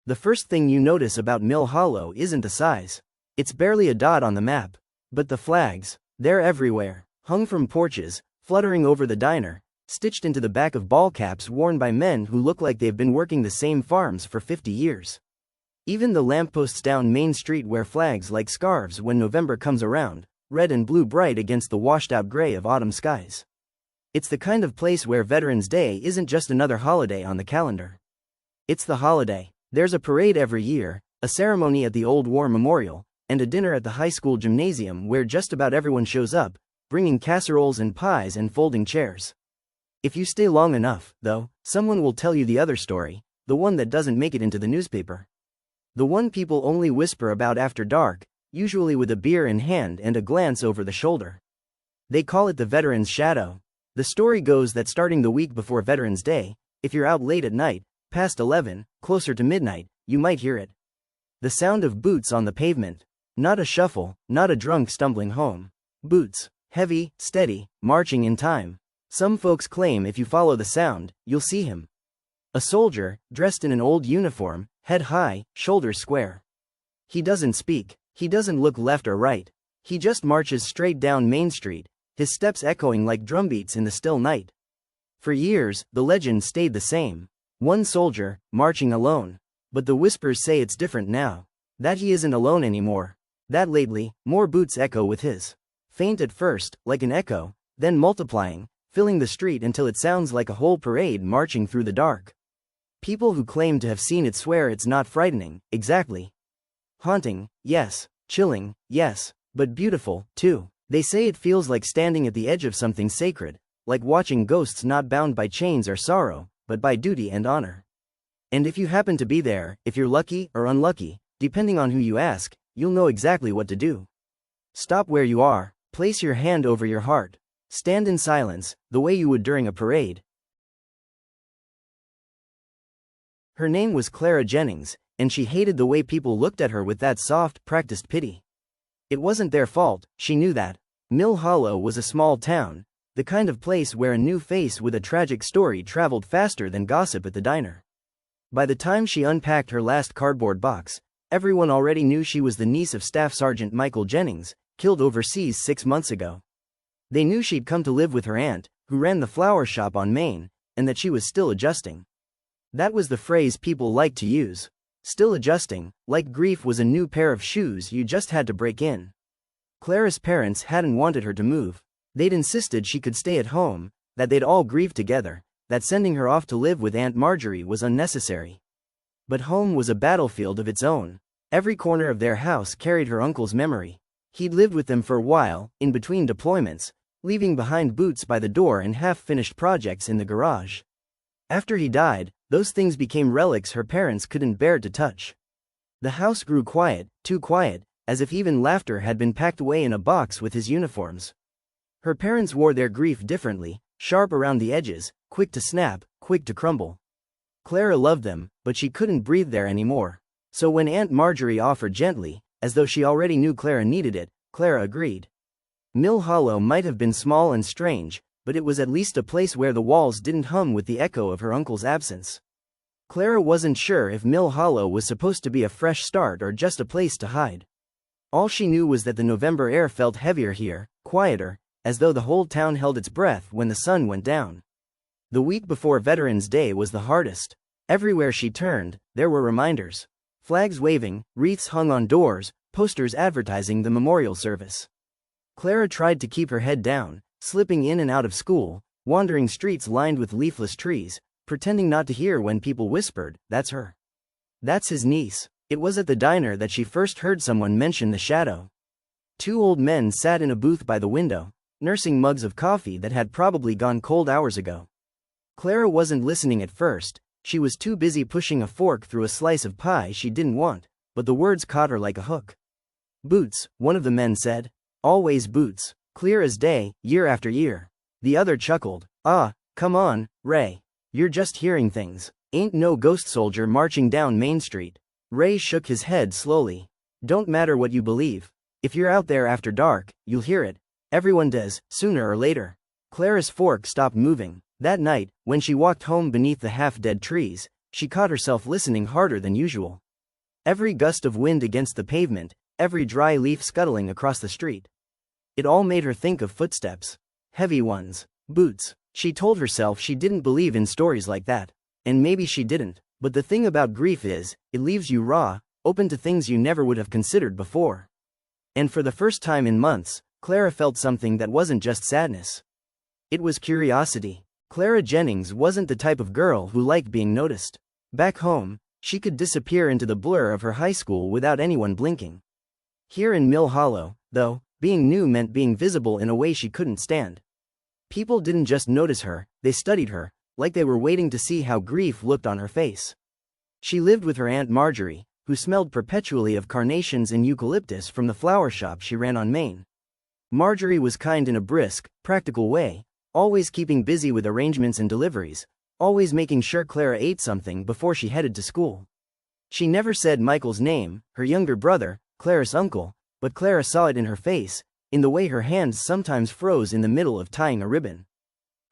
The first thing you notice about Mill Hollow isn't the size. It's barely a dot on the map. But the flags, they're everywhere, hung from porches, fluttering over the diner, stitched into the back of ball caps worn by men who look like they've been working the same farms for 50 years. Even the lampposts down Main Street wear flags like scarves when November comes around, red and blue bright against the washed-out gray of autumn skies. It's the kind of place where Veterans Day isn't just another holiday on the calendar. It's the holiday. There's a parade every year, a ceremony at the Old War Memorial, and a dinner at the high school gymnasium where just about everyone shows up, bringing casseroles and pies and folding chairs. If you stay long enough, though, someone will tell you the other story, the one that doesn't make it into the newspaper. The one people only whisper about after dark, usually with a beer in hand and a glance over the shoulder. They call it the Veterans' Shadow. The story goes that starting the week before Veterans Day, if you're out late at night, past 11, closer to midnight, you might hear it. The sound of boots on the pavement. Not a shuffle, not a drunk stumbling home. Boots, heavy, steady, marching in time. Some folks claim if you follow the sound, you'll see him. A soldier, dressed in an old uniform, head high, shoulders square. He doesn't speak, he doesn't look left or right. He just marches straight down Main Street, his steps echoing like drumbeats in the still night. For years, the legend stayed the same. One soldier, marching alone. But the whispers say it's different now. That he isn't alone anymore. That lately, more boots echo with his. Faint at first, like an echo, then multiplying, filling the street until it sounds like a whole parade marching through the dark. People who claim to have seen it swear it's not frightening, exactly. Haunting, yes. Chilling, yes. But beautiful, too. They say it feels like standing at the edge of something sacred, like watching ghosts not bound by chains or sorrow, but by duty and honor. And if you happen to be there, if you're lucky or unlucky, depending on who you ask, you'll know exactly what to do. Stop where you are, place your hand over your heart, stand in silence, the way you would during a parade. Her name was Clara Jennings, and she hated the way people looked at her with that soft, practiced pity. It wasn't their fault, she knew that. Mill Hollow was a small town, the kind of place where a new face with a tragic story traveled faster than gossip at the diner. By the time she unpacked her last cardboard box, everyone already knew she was the niece of Staff Sergeant Michael Jennings, killed overseas 6 months ago. They knew she'd come to live with her aunt, who ran the flower shop on Main, and that she was still adjusting. That was the phrase people liked to use. Still adjusting, like grief was a new pair of shoes you just had to break in. Clara's parents hadn't wanted her to move. They'd insisted she could stay at home, that they'd all grieve together, that sending her off to live with Aunt Marjorie was unnecessary. But home was a battlefield of its own. Every corner of their house carried her uncle's memory. He'd lived with them for a while, in between deployments, leaving behind boots by the door and half-finished projects in the garage. After he died, those things became relics her parents couldn't bear to touch. The house grew quiet, too quiet, as if even laughter had been packed away in a box with his uniforms. Her parents wore their grief differently, sharp around the edges, quick to snap, quick to crumble. Clara loved them, but she couldn't breathe there anymore. So when Aunt Marjorie offered gently, as though she already knew Clara needed it, Clara agreed. Mill Hollow might have been small and strange, but it was at least a place where the walls didn't hum with the echo of her uncle's absence. Clara wasn't sure if Mill Hollow was supposed to be a fresh start or just a place to hide. All she knew was that the November air felt heavier here, quieter, as though the whole town held its breath when the sun went down. The week before Veterans Day was the hardest. Everywhere she turned, there were reminders. Flags waving, wreaths hung on doors, posters advertising the memorial service. Clara tried to keep her head down, slipping in and out of school, wandering streets lined with leafless trees, pretending not to hear when people whispered, "That's her. That's his niece." It was at the diner that she first heard someone mention the shadow. 2 old men sat in a booth by the window, nursing mugs of coffee that had probably gone cold hours ago. Clara wasn't listening at first. She was too busy pushing a fork through a slice of pie she didn't want, but the words caught her like a hook. "Boots," one of the men said. "Always boots. Clear as day, year after year." The other chuckled. "Ah, come on, Ray. You're just hearing things. Ain't no ghost soldier marching down Main Street." Ray shook his head slowly. "Don't matter what you believe. If you're out there after dark, you'll hear it. Everyone does, sooner or later." Clara's fork stopped moving. That night, when she walked home beneath the half-dead trees, she caught herself listening harder than usual. Every gust of wind against the pavement, every dry leaf scuttling across the street. It all made her think of footsteps. Heavy ones. Boots. She told herself she didn't believe in stories like that. And maybe she didn't, but the thing about grief is, it leaves you raw, open to things you never would have considered before. And for the first time in months, Clara felt something that wasn't just sadness. It was curiosity. Clara Jennings wasn't the type of girl who liked being noticed. Back home, she could disappear into the blur of her high school without anyone blinking. Here in Mill Hollow, though, being new meant being visible in a way she couldn't stand. People didn't just notice her, they studied her, like they were waiting to see how grief looked on her face. She lived with her Aunt Marjorie, who smelled perpetually of carnations and eucalyptus from the flower shop she ran on Main. Marjorie was kind in a brisk, practical way, always keeping busy with arrangements and deliveries, always making sure Clara ate something before she headed to school. She never said Michael's name, her younger brother, Clara's uncle, but Clara saw it in her face, in the way her hands sometimes froze in the middle of tying a ribbon.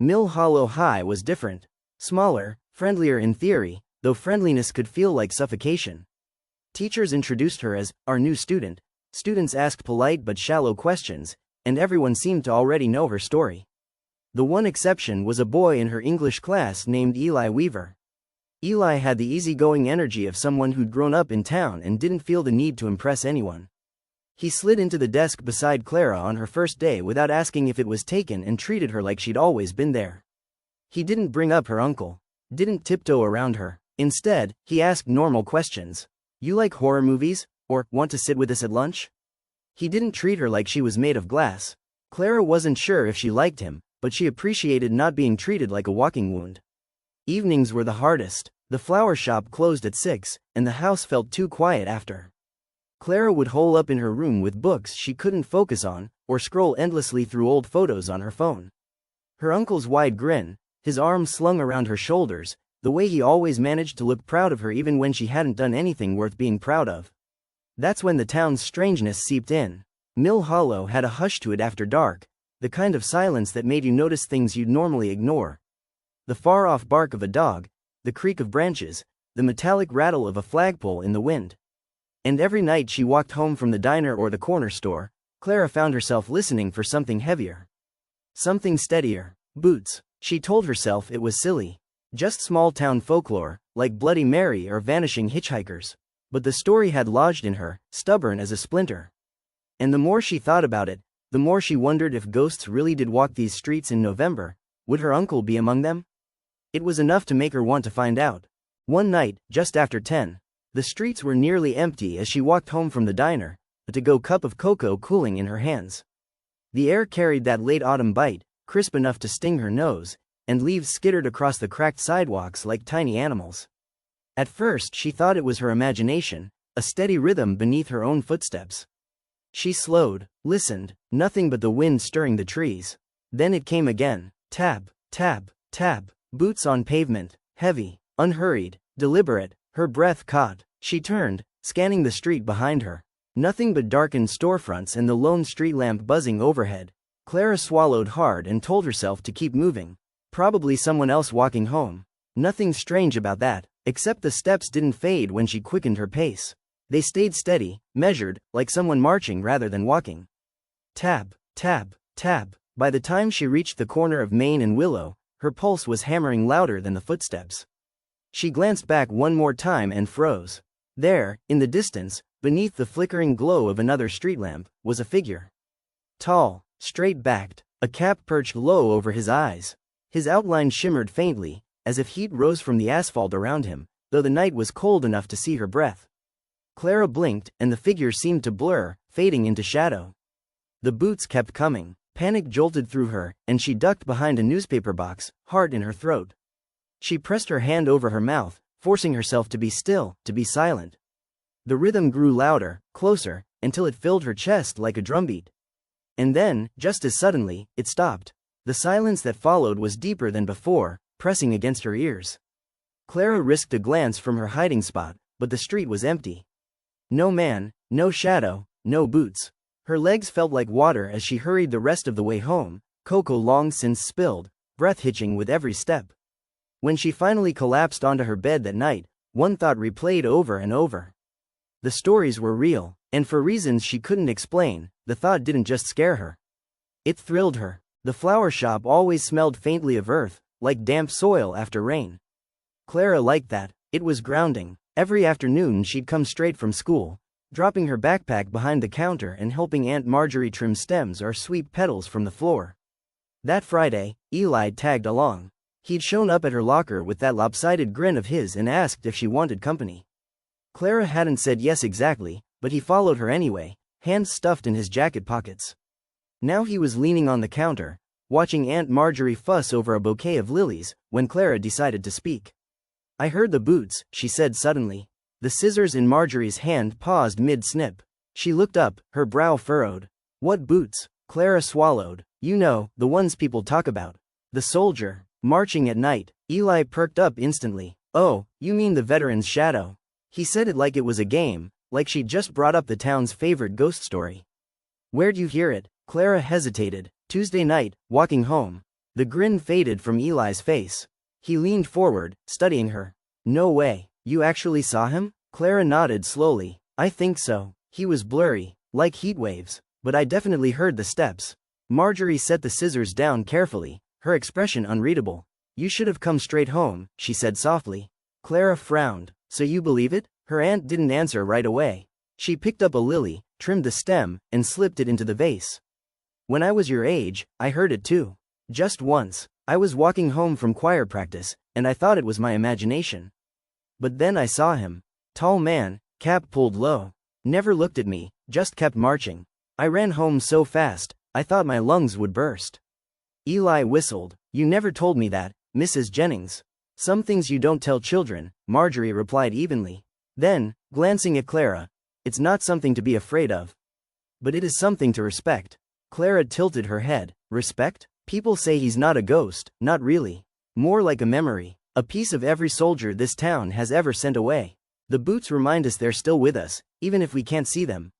Mill Hollow High was different. Smaller, friendlier in theory, though friendliness could feel like suffocation. Teachers introduced her as our new student, students asked polite but shallow questions, and everyone seemed to already know her story. The one exception was a boy in her English class named Eli Weaver. Eli had the easygoing energy of someone who'd grown up in town and didn't feel the need to impress anyone. He slid into the desk beside Clara on her first day without asking if it was taken and treated her like she'd always been there. He didn't bring up her uncle. Didn't tiptoe around her. Instead, he asked normal questions. You like horror movies? Or, want to sit with us at lunch? He didn't treat her like she was made of glass. Clara wasn't sure if she liked him, but she appreciated not being treated like a walking wound. Evenings were the hardest. The flower shop closed at 6, and the house felt too quiet after. Clara would hole up in her room with books she couldn't focus on, or scroll endlessly through old photos on her phone. Her uncle's wide grin, his arms slung around her shoulders, the way he always managed to look proud of her even when she hadn't done anything worth being proud of. That's when the town's strangeness seeped in. Mill Hollow had a hush to it after dark, the kind of silence that made you notice things you'd normally ignore. The far-off bark of a dog, the creak of branches, the metallic rattle of a flagpole in the wind. And every night she walked home from the diner or the corner store, Clara found herself listening for something heavier. Something steadier. Boots. She told herself it was silly. Just small-town folklore, like Bloody Mary or vanishing hitchhikers. But the story had lodged in her, stubborn as a splinter. And the more she thought about it, the more she wondered if ghosts really did walk these streets in November. Would her uncle be among them? It was enough to make her want to find out. One night, just after 10, the streets were nearly empty as she walked home from the diner, a to-go cup of cocoa cooling in her hands. The air carried that late autumn bite, crisp enough to sting her nose, and leaves skittered across the cracked sidewalks like tiny animals. At first she thought it was her imagination, a steady rhythm beneath her own footsteps. She slowed, listened, nothing but the wind stirring the trees. Then it came again. Tap, tap, tap, boots on pavement, heavy, unhurried, deliberate, her breath caught. She turned, scanning the street behind her. Nothing but darkened storefronts and the lone street lamp buzzing overhead. Clara swallowed hard and told herself to keep moving. Probably someone else walking home. Nothing strange about that, except the steps didn't fade when she quickened her pace. They stayed steady, measured, like someone marching rather than walking. Tap, tap, tap. By the time she reached the corner of Main and Willow, her pulse was hammering louder than the footsteps. She glanced back one more time and froze. There, in the distance, beneath the flickering glow of another street lamp, was a figure. Tall, straight-backed, a cap perched low over his eyes. His outline shimmered faintly, as if heat rose from the asphalt around him, though the night was cold enough to see her breath. Clara blinked, and the figure seemed to blur, fading into shadow. The boots kept coming. Panic jolted through her, and she ducked behind a newspaper box, heart in her throat. She pressed her hand over her mouth, forcing herself to be still, to be silent. The rhythm grew louder, closer, until it filled her chest like a drumbeat. And then, just as suddenly, it stopped. The silence that followed was deeper than before, pressing against her ears. Clara risked a glance from her hiding spot, but the street was empty. No man, no shadow, no boots. Her legs felt like water as she hurried the rest of the way home, cocoa long since spilled, breath hitching with every step. When she finally collapsed onto her bed that night, one thought replayed over and over. The stories were real, and for reasons she couldn't explain, the thought didn't just scare her. It thrilled her. The flower shop always smelled faintly of earth, like damp soil after rain. Clara liked that. It was grounding. Every afternoon she'd come straight from school, dropping her backpack behind the counter and helping Aunt Marjorie trim stems or sweep petals from the floor. That Friday, Eli tagged along. He'd shown up at her locker with that lopsided grin of his and asked if she wanted company. Clara hadn't said yes exactly, but he followed her anyway, hands stuffed in his jacket pockets. Now he was leaning on the counter, watching Aunt Marjorie fuss over a bouquet of lilies, when Clara decided to speak. "I heard the boots," she said suddenly. The scissors in Marjorie's hand paused mid-snip. She looked up, her brow furrowed. "What boots?" Clara swallowed. "You know, the ones people talk about. The soldier, marching at night." Eli perked up instantly. "Oh, you mean the veteran's shadow." He said it like it was a game, like she'd just brought up the town's favorite ghost story. "Where'd you hear it?" Clara hesitated. "Tuesday night, walking home." The grin faded from Eli's face. He leaned forward, studying her. "No way, you actually saw him?" Clara nodded slowly. "I think so. He was blurry, like heat waves, but I definitely heard the steps." Marjorie set the scissors down carefully, her expression unreadable. "You should have come straight home," she said softly. Clara frowned. "So you believe it?" Her aunt didn't answer right away. She picked up a lily, trimmed the stem, and slipped it into the vase. "When I was your age, I heard it too. Just once. I was walking home from choir practice, and I thought it was my imagination. But then I saw him. Tall man, cap pulled low. Never looked at me, just kept marching. I ran home so fast, I thought my lungs would burst." Eli whistled. "You never told me that, Mrs. Jennings." "Some things you don't tell children," Marjorie replied evenly. Then, glancing at Clara, "It's not something to be afraid of. But it is something to respect." Clara tilted her head. "Respect? People say he's not a ghost, not really. More like a memory. A piece of every soldier this town has ever sent away. The boots remind us they're still with us, even if we can't see them."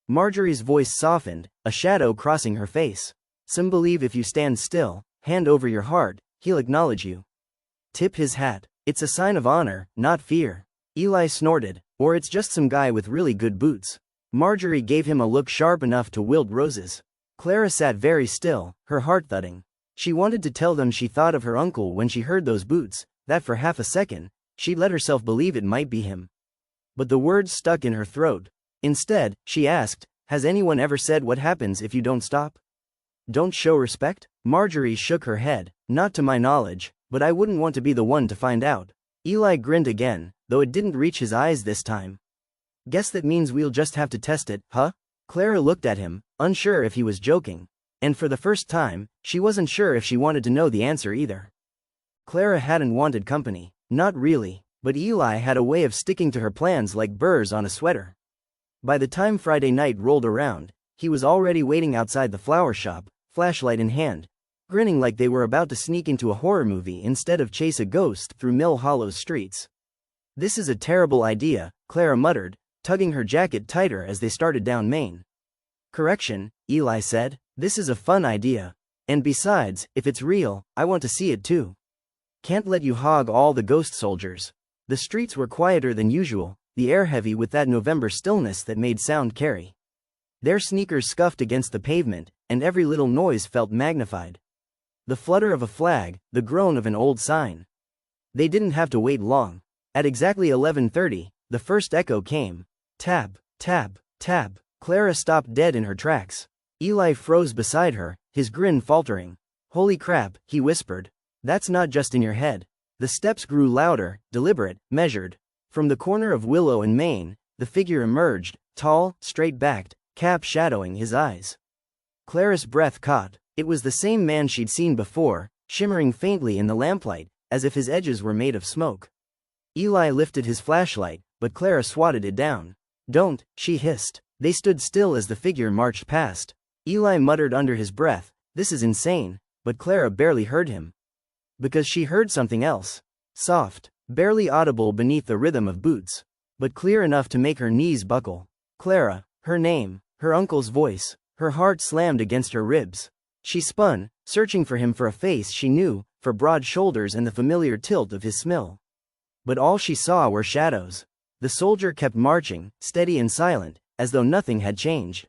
Marjorie's voice softened, a shadow crossing her face. "Some believe if you stand still, hand over your heart, he'll acknowledge you. Tip his hat. It's a sign of honor, not fear." Eli snorted. "Or it's just some guy with really good boots." Marjorie gave him a look sharp enough to wilt roses. Clara sat very still, her heart thudding. She wanted to tell them she thought of her uncle when she heard those boots, that for half a second, she'd let herself believe it might be him. But the words stuck in her throat. Instead, she asked, "Has anyone ever said what happens if you don't stop? Don't show respect?" Marjorie shook her head. "Not to my knowledge, but I wouldn't want to be the one to find out." Eli grinned again, though it didn't reach his eyes this time. "Guess that means we'll just have to test it, huh?" Clara looked at him, unsure if he was joking. And for the first time, she wasn't sure if she wanted to know the answer either. Clara hadn't wanted company. Not really, but Eli had a way of sticking to her plans like burrs on a sweater. By the time Friday night rolled around, he was already waiting outside the flower shop, flashlight in hand, grinning like they were about to sneak into a horror movie instead of chase a ghost through Mill Hollow's streets. "This is a terrible idea," Clara muttered, tugging her jacket tighter as they started down Main. "Correction," Eli said, "this is a fun idea. And besides, if it's real, I want to see it too. Can't let you hog all the ghost soldiers." The streets were quieter than usual, the air heavy with that November stillness that made sound carry. Their sneakers scuffed against the pavement, and every little noise felt magnified. The flutter of a flag, the groan of an old sign. They didn't have to wait long. At exactly 11:30, the first echo came. Tap, tap, tap. Clara stopped dead in her tracks. Eli froze beside her, his grin faltering. "Holy crap," he whispered. "That's not just in your head." The steps grew louder, deliberate, measured. From the corner of Willow and Main, the figure emerged, tall, straight-backed, cap shadowing his eyes. Clara's breath caught. It was the same man she'd seen before, shimmering faintly in the lamplight, as if his edges were made of smoke. Eli lifted his flashlight, but Clara swatted it down. "Don't," she hissed. They stood still as the figure marched past. Eli muttered under his breath, "This is insane," but Clara barely heard him. Because she heard something else. Soft, barely audible beneath the rhythm of boots, but clear enough to make her knees buckle. Clara, her name, her uncle's voice. Her heart slammed against her ribs. She spun, searching for him for a face she knew, for broad shoulders and the familiar tilt of his smile. But all she saw were shadows. The soldier kept marching, steady and silent, as though nothing had changed.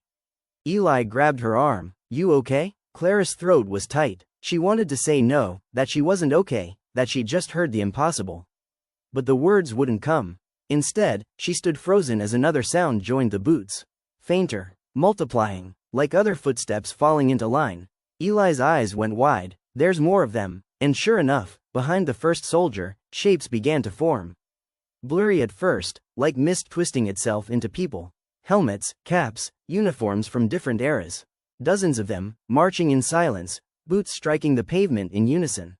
Eli grabbed her arm. "You okay?" Clara's throat was tight. She wanted to say no, that she wasn't okay, that she'd just heard the impossible. But the words wouldn't come. Instead, she stood frozen as another sound joined the boots. Fainter, multiplying, like other footsteps falling into line. Eli's eyes went wide. There's more of them, and sure enough, behind the first soldier, shapes began to form. Blurry at first, like mist twisting itself into people. Helmets, caps, uniforms from different eras. Dozens of them, marching in silence, boots striking the pavement in unison.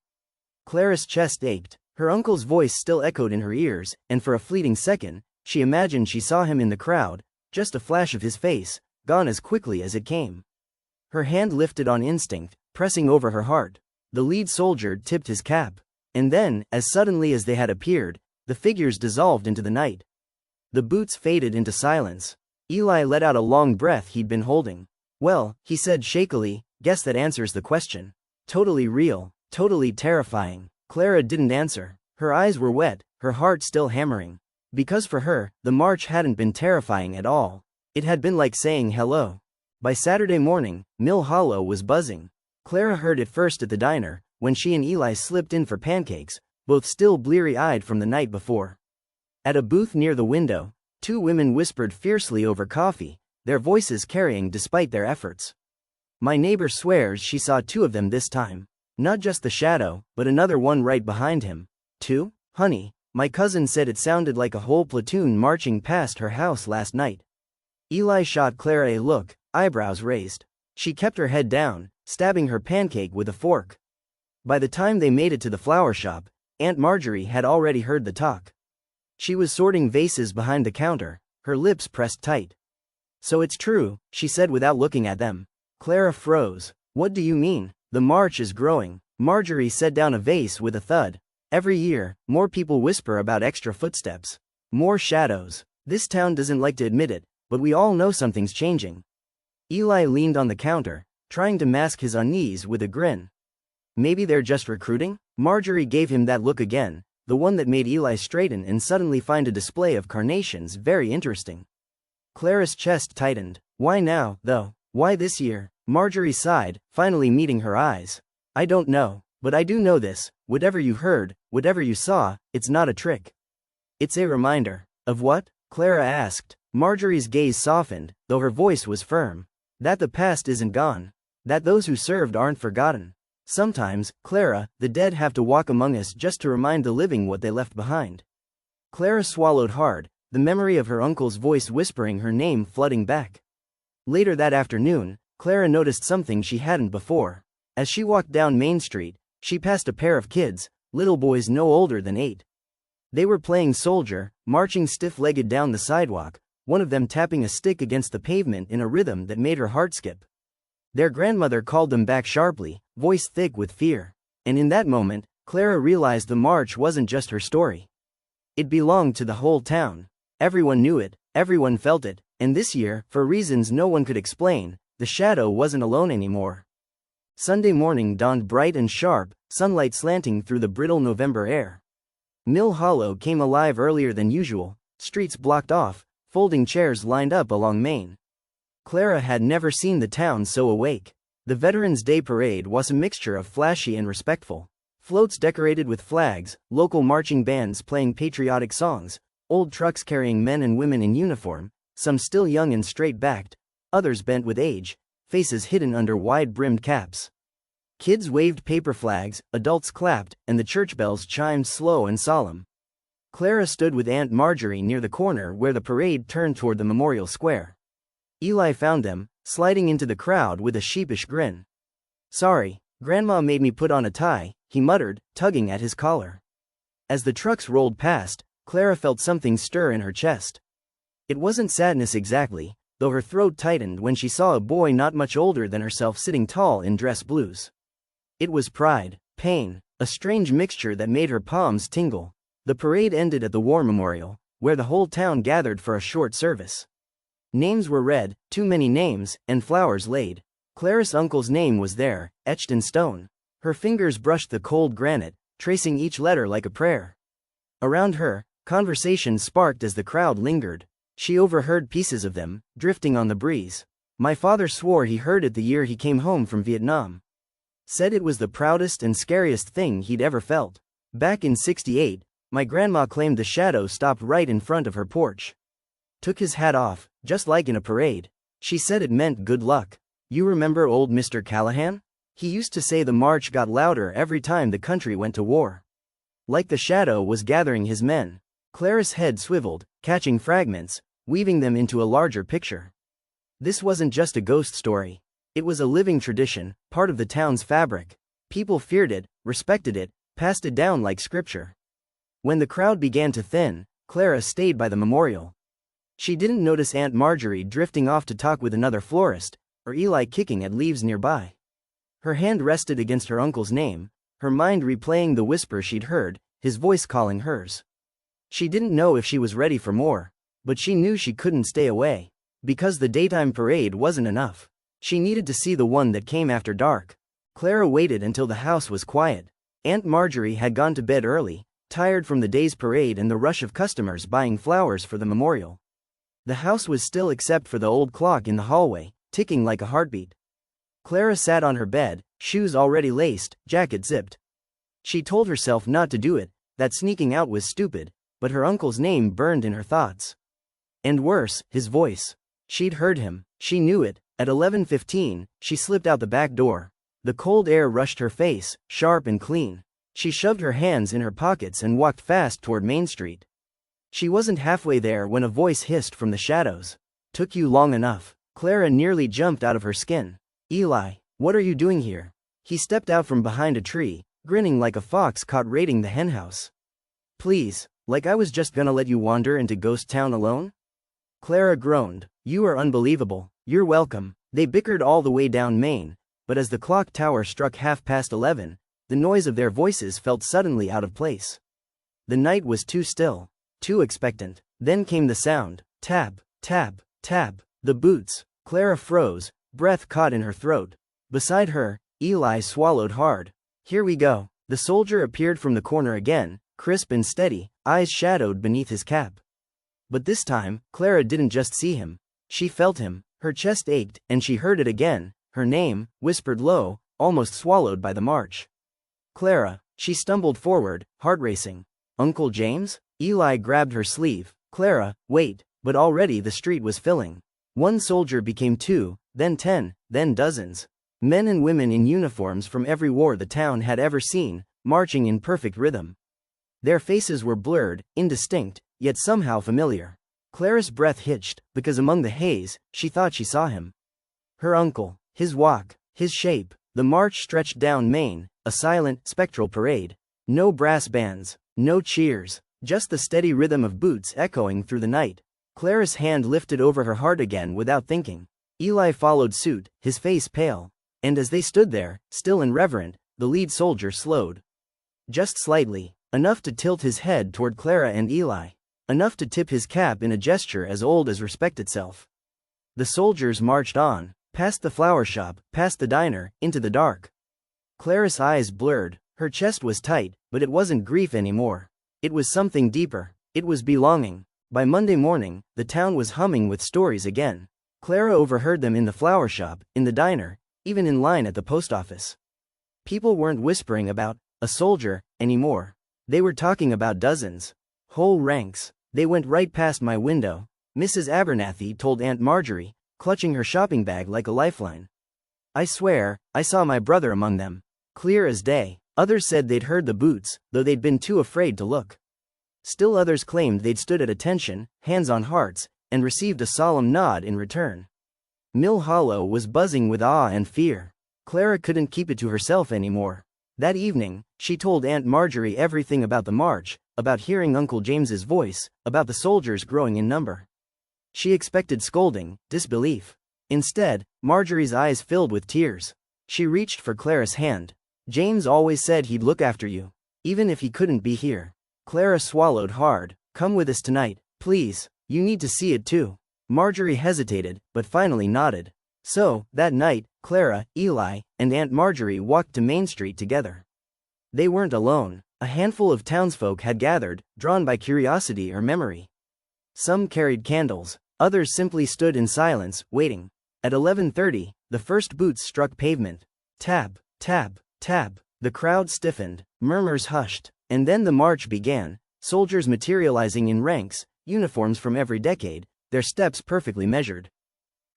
Clara's chest ached. Her uncle's voice still echoed in her ears, and for a fleeting second, she imagined she saw him in the crowd, just a flash of his face, gone as quickly as it came. Her hand lifted on instinct, pressing over her heart. The lead soldier tipped his cap. And then, as suddenly as they had appeared, the figures dissolved into the night. The boots faded into silence. Eli let out a long breath he'd been holding. "Well," he said shakily, "guess that answers the question. Totally real, totally terrifying." Clara didn't answer. Her eyes were wet, her heart still hammering. Because for her, the march hadn't been terrifying at all. It had been like saying hello. By Saturday morning, Mill Hollow was buzzing. Clara heard it first at the diner, when she and Eli slipped in for pancakes, both still bleary-eyed from the night before. At a booth near the window, two women whispered fiercely over coffee, their voices carrying despite their efforts. "My neighbor swears she saw two of them this time. Not just the shadow, but another one right behind him." "Two? Honey, my cousin said it sounded like a whole platoon marching past her house last night." Eli shot Clara a look, eyebrows raised. She kept her head down, stabbing her pancake with a fork. By the time they made it to the flower shop, Aunt Marjorie had already heard the talk. She was sorting vases behind the counter, her lips pressed tight. "So it's true," she said without looking at them. Clara froze. "What do you mean?" "The march is growing." Marjorie set down a vase with a thud. "Every year, more people whisper about extra footsteps. More shadows. This town doesn't like to admit it, but we all know something's changing." Eli leaned on the counter, trying to mask his unease with a grin. "Maybe they're just recruiting?" Marjorie gave him that look again, the one that made Eli straighten and suddenly find a display of carnations very interesting. Clara's chest tightened. "Why now, though? Why this year?" Marjorie sighed, finally meeting her eyes. "I don't know, but I do know this, whatever you heard, whatever you saw, it's not a trick. It's a reminder." "Of what?" Clara asked. Marjorie's gaze softened, though her voice was firm. "That the past isn't gone. That those who served aren't forgotten. Sometimes, Clara, the dead have to walk among us just to remind the living what they left behind." Clara swallowed hard, the memory of her uncle's voice whispering her name flooding back. Later that afternoon, Clara noticed something she hadn't before. As she walked down Main Street, she passed a pair of kids, little boys no older than 8. They were playing soldier, marching stiff-legged down the sidewalk, one of them tapping a stick against the pavement in a rhythm that made her heart skip. Their grandmother called them back sharply, voice thick with fear. And in that moment, Clara realized the march wasn't just her story. It belonged to the whole town. Everyone knew it, everyone felt it, and this year, for reasons no one could explain, the shadow wasn't alone anymore. Sunday morning dawned bright and sharp, sunlight slanting through the brittle November air. Mill Hollow came alive earlier than usual, streets blocked off, folding chairs lined up along Main. Clara had never seen the town so awake. The Veterans Day Parade was a mixture of flashy and respectful. Floats decorated with flags, local marching bands playing patriotic songs, old trucks carrying men and women in uniform, some still young and straight-backed, others bent with age, faces hidden under wide-brimmed caps. Kids waved paper flags, adults clapped, and the church bells chimed slow and solemn. Clara stood with Aunt Marjorie near the corner where the parade turned toward the memorial square. Eli found them, sliding into the crowd with a sheepish grin. "Sorry, Grandma made me put on a tie," he muttered, tugging at his collar. As the trucks rolled past, Clara felt something stir in her chest. It wasn't sadness exactly, though her throat tightened when she saw a boy not much older than herself sitting tall in dress blues. It was pride, pain, a strange mixture that made her palms tingle. The parade ended at the War Memorial, where the whole town gathered for a short service. Names were read, too many names, and flowers laid. Clara's uncle's name was there, etched in stone. Her fingers brushed the cold granite, tracing each letter like a prayer. Around her, conversation sparked as the crowd lingered. She overheard pieces of them, drifting on the breeze. My father swore he heard it the year he came home from Vietnam. Said it was the proudest and scariest thing he'd ever felt. Back in '68, my grandma claimed the shadow stopped right in front of her porch. Took his hat off, just like in a parade. She said it meant good luck. You remember old Mr. Callahan? He used to say the march got louder every time the country went to war. Like the shadow was gathering his men. Clara's head swiveled, catching fragments, weaving them into a larger picture. This wasn't just a ghost story. It was a living tradition, part of the town's fabric. People feared it, respected it, passed it down like scripture. When the crowd began to thin, Clara stayed by the memorial. She didn't notice Aunt Marjorie drifting off to talk with another florist, or Eli kicking at leaves nearby. Her hand rested against her uncle's name, her mind replaying the whisper she'd heard, his voice calling hers. She didn't know if she was ready for more, but she knew she couldn't stay away. Because the daytime parade wasn't enough. She needed to see the one that came after dark. Clara waited until the house was quiet. Aunt Marjorie had gone to bed early, tired from the day's parade and the rush of customers buying flowers for the memorial. The house was still except for the old clock in the hallway, ticking like a heartbeat. Clara sat on her bed, shoes already laced, jacket zipped. She told herself not to do it, that sneaking out was stupid, but her uncle's name burned in her thoughts. And worse, his voice. She'd heard him, she knew it. At 11:15, she slipped out the back door. The cold air rushed her face, sharp and clean. She shoved her hands in her pockets and walked fast toward Main Street. She wasn't halfway there when a voice hissed from the shadows. Took you long enough. Clara nearly jumped out of her skin. Eli, what are you doing here? He stepped out from behind a tree, grinning like a fox caught raiding the henhouse. Please, like I was just gonna let you wander into Ghost Town alone? Clara groaned. You are unbelievable. You're welcome. They bickered all the way down Main, but as the clock tower struck 11:30, the noise of their voices felt suddenly out of place. The night was too still, too expectant. Then came the sound. Tap, tap, tap. The boots. Clara froze, breath caught in her throat. Beside her, Eli swallowed hard. Here we go. The soldier appeared from the corner again, crisp and steady, eyes shadowed beneath his cap. But this time, Clara didn't just see him. She felt him, her chest ached, and she heard it again, her name, whispered low, almost swallowed by the march. Clara, she stumbled forward, heart racing. Uncle James? Eli grabbed her sleeve. Clara, wait, but already the street was filling. One soldier became 2, then 10, then dozens. Men and women in uniforms from every war the town had ever seen, marching in perfect rhythm. Their faces were blurred, indistinct, yet somehow familiar. Clara's breath hitched, because among the haze, she thought she saw him. Her uncle, his walk, his shape. The march stretched down Main, a silent, spectral parade. No brass bands, no cheers, just the steady rhythm of boots echoing through the night. Clara's hand lifted over her heart again without thinking. Eli followed suit, his face pale. And as they stood there, still and reverent, the lead soldier slowed. Just slightly, enough to tilt his head toward Clara and Eli. Enough to tip his cap in a gesture as old as respect itself. The soldiers marched on, past the flower shop, past the diner, into the dark. Clara's eyes blurred, her chest was tight, but it wasn't grief anymore. It was something deeper. It was belonging. By Monday morning, the town was humming with stories again. Clara overheard them in the flower shop, in the diner, even in line at the post office. People weren't whispering about a soldier anymore. They were talking about dozens. Whole ranks. They went right past my window, Mrs. Abernathy told Aunt Marjorie, clutching her shopping bag like a lifeline. I swear, I saw my brother among them. Clear as day. Others said they'd heard the boots, though they'd been too afraid to look. Still others claimed they'd stood at attention, hands on hearts, and received a solemn nod in return. Mill Hollow was buzzing with awe and fear. Clara couldn't keep it to herself anymore. That evening, she told Aunt Marjorie everything about the march, about hearing Uncle James's voice, about the soldiers growing in number. She expected scolding, disbelief. Instead, Marjorie's eyes filled with tears. She reached for Clara's hand. James always said he'd look after you, even if he couldn't be here. Clara swallowed hard. Come with us tonight, please. You need to see it too. Marjorie hesitated, but finally nodded. So, that night, Clara, Eli, and Aunt Marjorie walked to Main Street together. They weren't alone. A handful of townsfolk had gathered, drawn by curiosity or memory. Some carried candles, others simply stood in silence, waiting. At 11:30, the first boots struck pavement. Tap, tap, tap. The crowd stiffened, murmurs hushed, and then the march began, soldiers materializing in ranks, uniforms from every decade, their steps perfectly measured.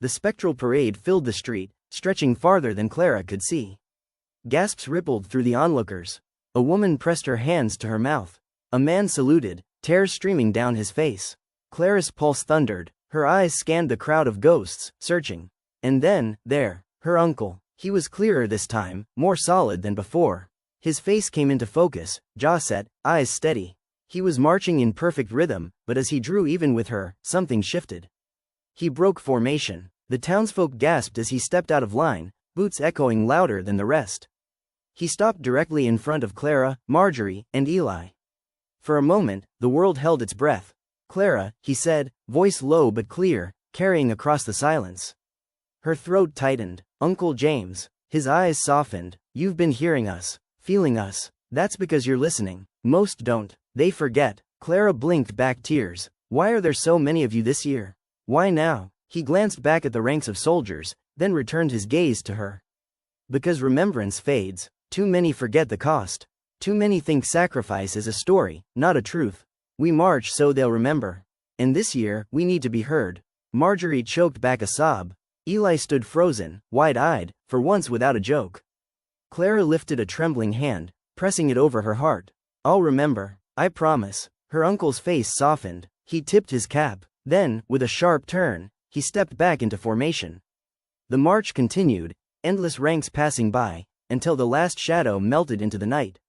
The spectral parade filled the street, stretching farther than Clara could see. Gasps rippled through the onlookers. A woman pressed her hands to her mouth. A man saluted, tears streaming down his face. Clara's pulse thundered, her eyes scanned the crowd of ghosts, searching. And then, there, her uncle. He was clearer this time, more solid than before. His face came into focus, jaw set, eyes steady. He was marching in perfect rhythm, but as he drew even with her, something shifted. He broke formation. The townsfolk gasped as he stepped out of line, boots echoing louder than the rest. He stopped directly in front of Clara, Marjorie, and Eli. For a moment, the world held its breath. "Clara," he said, voice low but clear, carrying across the silence. Her throat tightened. "Uncle James." His eyes softened. "You've been hearing us, feeling us. That's because you're listening. Most don't. They forget." Clara blinked back tears. "Why are there so many of you this year? Why now?" He glanced back at the ranks of soldiers, then returned his gaze to her. "Because remembrance fades. Too many forget the cost. Too many think sacrifice is a story, not a truth. We march so they'll remember. And this year, we need to be heard." Marjorie choked back a sob. Eli stood frozen, wide-eyed, for once without a joke. Clara lifted a trembling hand, pressing it over her heart. "I'll remember. I promise." Her uncle's face softened. He tipped his cap. Then, with a sharp turn, he stepped back into formation. The march continued, endless ranks passing by, until the last shadow melted into the night.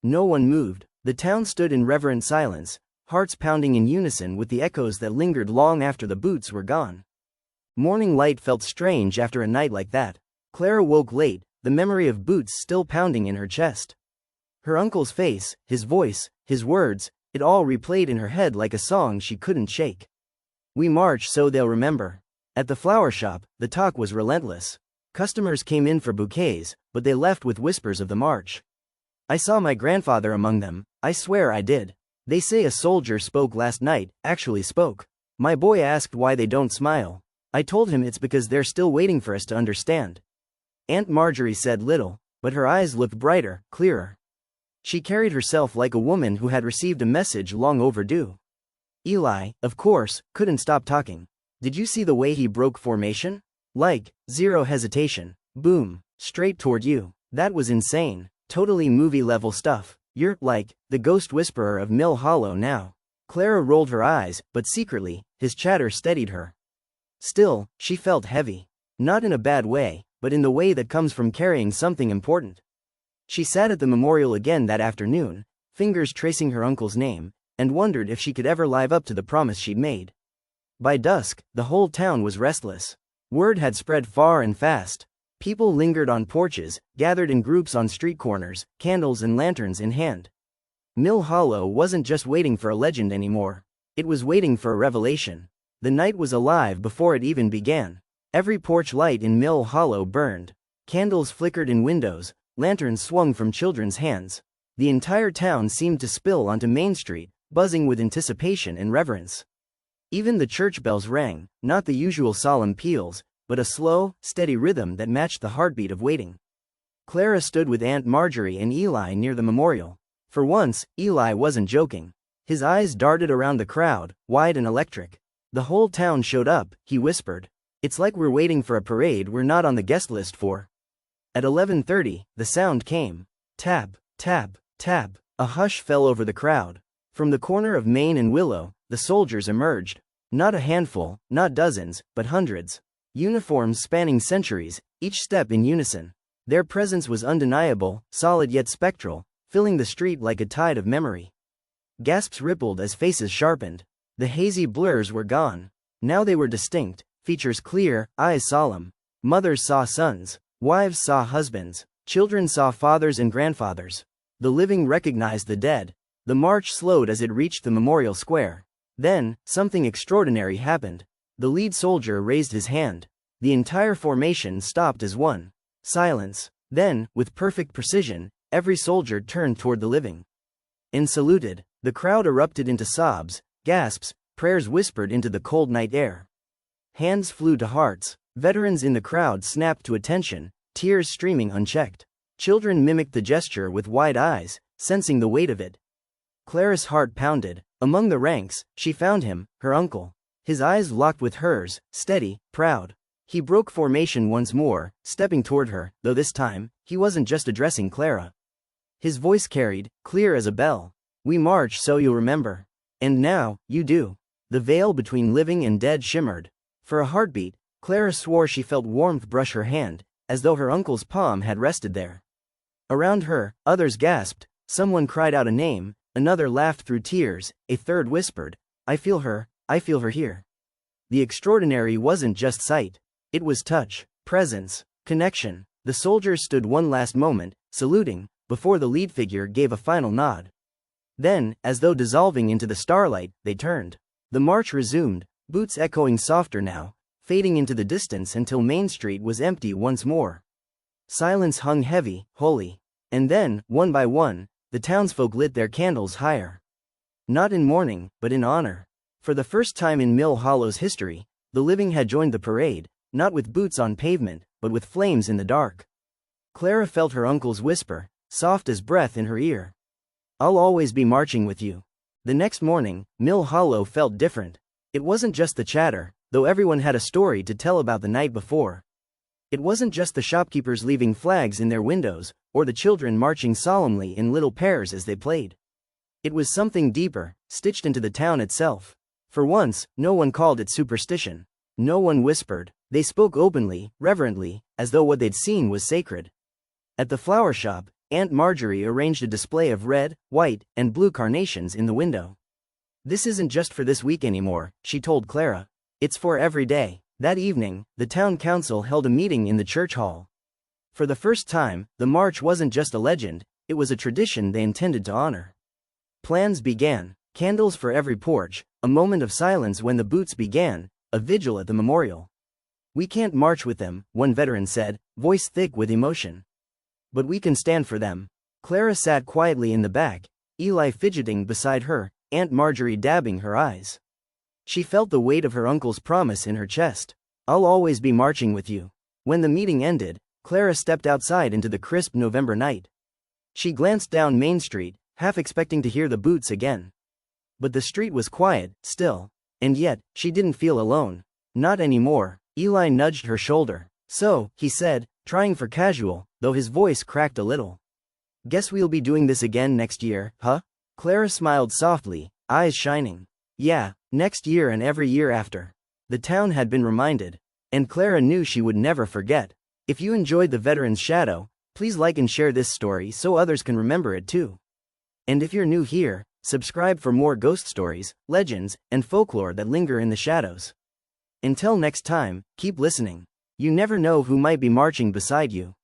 No one moved. The town stood in reverent silence, hearts pounding in unison with the echoes that lingered long after the boots were gone. Morning light felt strange after a night like that. Clara woke late, the memory of boots still pounding in her chest. Her uncle's face, his voice, his words, it all replayed in her head like a song she couldn't shake. "We march so they'll remember." At the flower shop, the talk was relentless. Customers came in for bouquets, but they left with whispers of the march. "I saw my grandfather among them, I swear I did. They say a soldier spoke last night, actually spoke. My boy asked why they don't smile. I told him it's because they're still waiting for us to understand." Aunt Marjorie said little, but her eyes looked brighter, clearer. She carried herself like a woman who had received a message long overdue. Eli, of course, couldn't stop talking. "Did you see the way he broke formation? Like, zero hesitation. Boom, straight toward you. That was insane. Totally movie-level stuff. You're, like, the ghost whisperer of Mill Hollow now." Clara rolled her eyes, but secretly, his chatter steadied her. Still, she felt heavy. Not in a bad way, but in the way that comes from carrying something important. She sat at the memorial again that afternoon, fingers tracing her uncle's name, and wondered if she could ever live up to the promise she'd made. By dusk, the whole town was restless. Word had spread far and fast. People lingered on porches, gathered in groups on street corners, candles and lanterns in hand. Mill Hollow wasn't just waiting for a legend anymore. It was waiting for a revelation. The night was alive before it even began. Every porch light in Mill Hollow burned. Candles flickered in windows, lanterns swung from children's hands. The entire town seemed to spill onto Main Street, buzzing with anticipation and reverence. Even the church bells rang, not the usual solemn peals, but a slow, steady rhythm that matched the heartbeat of waiting. Clara stood with Aunt Marjorie and Eli near the memorial. For once, Eli wasn't joking. His eyes darted around the crowd, wide and electric. "The whole town showed up," he whispered. "It's like we're waiting for a parade we're not on the guest list for." At 11:30, the sound came. Tap, tap, tap. A hush fell over the crowd. From the corner of Main and Willow, the soldiers emerged. Not a handful, not dozens, but hundreds. Uniforms spanning centuries, each step in unison. Their presence was undeniable, solid yet spectral, filling the street like a tide of memory. Gasps rippled as faces sharpened. The hazy blurs were gone. Now they were distinct, features clear, eyes solemn. Mothers saw sons, wives saw husbands, children saw fathers and grandfathers. The living recognized the dead. The march slowed as it reached the memorial square. Then, something extraordinary happened. The lead soldier raised his hand. The entire formation stopped as one. Silence. Then, with perfect precision, every soldier turned toward the living and saluted. The crowd erupted into sobs, gasps, prayers whispered into the cold night air. Hands flew to hearts. Veterans in the crowd snapped to attention, tears streaming unchecked. Children mimicked the gesture with wide eyes, sensing the weight of it. Clara's heart pounded. Among the ranks, she found him, her uncle. His eyes locked with hers, steady, proud. He broke formation once more, stepping toward her, though this time, he wasn't just addressing Clara. His voice carried, clear as a bell. "We march so you'll remember. And now, you do." The veil between living and dead shimmered. For a heartbeat, Clara swore she felt warmth brush her hand, as though her uncle's palm had rested there. Around her, others gasped, someone cried out a name, another laughed through tears, a third whispered, I feel her here." The extraordinary wasn't just sight. It was touch, presence, connection. The soldiers stood one last moment, saluting, before the lead figure gave a final nod. Then, as though dissolving into the starlight, they turned. The march resumed, boots echoing softer now, fading into the distance until Main Street was empty once more. Silence hung heavy, holy. And then, one by one, the townsfolk lit their candles higher. Not in mourning, but in honor. For the first time in Mill Hollow's history, the living had joined the parade, not with boots on pavement, but with flames in the dark. Clara felt her uncle's whisper, soft as breath in her ear. "I'll always be marching with you." The next morning, Mill Hollow felt different. It wasn't just the chatter, though everyone had a story to tell about the night before. It wasn't just the shopkeepers leaving flags in their windows, or the children marching solemnly in little pairs as they played. It was something deeper, stitched into the town itself. For once, no one called it superstition. No one whispered. They spoke openly, reverently, as though what they'd seen was sacred. At the flower shop, Aunt Marjorie arranged a display of red, white, and blue carnations in the window. "This isn't just for this week anymore," she told Clara. "It's for every day." That evening, the town council held a meeting in the church hall. For the first time, the march wasn't just a legend, it was a tradition they intended to honor. Plans began. Candles for every porch, a moment of silence when the boots began, a vigil at the memorial. "We can't march with them," one veteran said, voice thick with emotion. "But we can stand for them." Clara sat quietly in the back, Eli fidgeting beside her, Aunt Marjorie dabbing her eyes. She felt the weight of her uncle's promise in her chest. "I'll always be marching with you." When the meeting ended, Clara stepped outside into the crisp November night. She glanced down Main Street, half expecting to hear the boots again. But the street was quiet, still. And yet, she didn't feel alone. Not anymore. Eli nudged her shoulder. "So," he said, trying for casual, though his voice cracked a little. "Guess we'll be doing this again next year, huh?" Clara smiled softly, eyes shining. "Yeah, next year and every year after." The town had been reminded. And Clara knew she would never forget. If you enjoyed The Veteran's Shadow, please like and share this story so others can remember it too. And if you're new here, subscribe for more ghost stories, legends, and folklore that linger in the shadows. Until next time, keep listening. You never know who might be marching beside you.